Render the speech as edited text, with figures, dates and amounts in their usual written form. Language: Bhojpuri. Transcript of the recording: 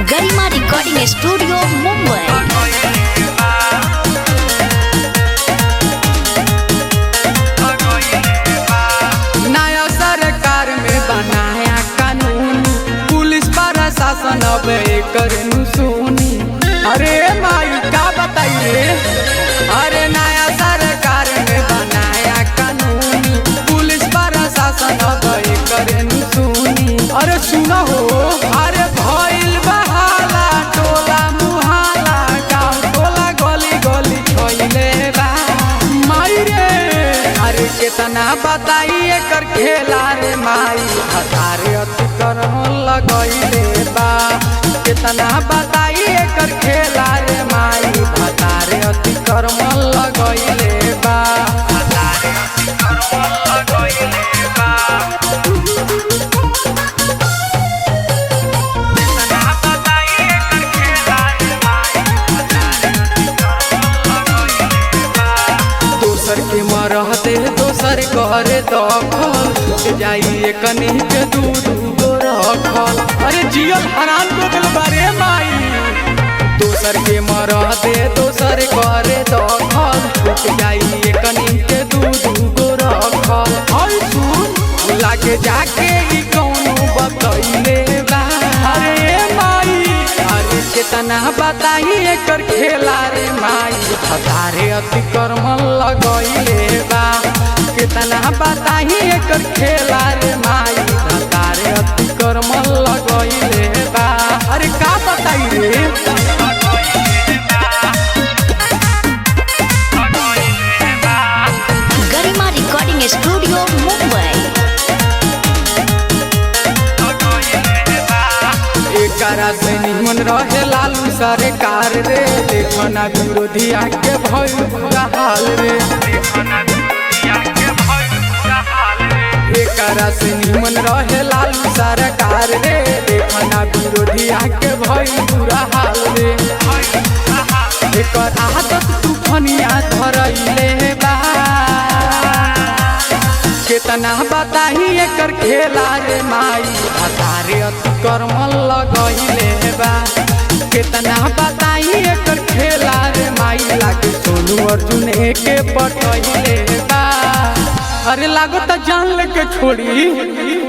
गरिमा रिकॉर्डिंग स्टूडियो मुंबई। नया सरकार में बनाया कानून, पुलिस प्रशासन अब एकर सुनी। अरे माई का बताइए, अरे नया सरकार में बनाया कानून, पुलिस प्रशासन अब एकर सुनी। अरे सुनो हो, अरे भइल बहाला टोला मुहाला, गाँव टोला गली गली छोइले बा माई रे। अरे कितना बताइए एकर खेला रे माई, हजारे अतिक्रम लगइले बा। कितना बताइए एकर खेला रे माई, हजारे अतिक्रम लगइले बा। हजारे अतिक्रम लगइले बा। दोसर के मरहते दोसर करे दखल, जाइए कनी के दूध रखल। अरे जियल हरान को दिल बारे माई, दोसर के मरहते दोसर करे दखल, जाइए कनी के दूध रखल। हई सुन लागे जाके ई कौनो बतइले बा। अरे माई, अरे कितना बताई एकर खेला रे माई, हजारे अतिक्रम लगइले बा। कितना बताई एकर खेला रे माई, हजारे अतिक्रम लगइले बा। अरे का बताई रे, गरिमा रिकॉर्डिंग स्टूडियो मुंबई। एकरा से निमन रहे लालू सरकार रे, देखना विरोधी आके भइल बुरा हाल रे। एकरा से निमन रहे लालू सरकार रे, देखना विरोधी आके भइल बुरा हाल रे। एकर आदत तूफनिया धरइले बा। कितना बताही एकर खेला रे माई, हजारे अतिक्रम लगइले बा। कितना बताही एकर खेला रे माई, लागे सोनू अर्जुन एके पटइले बा। अरे लागो त जान लेके छोड़ी।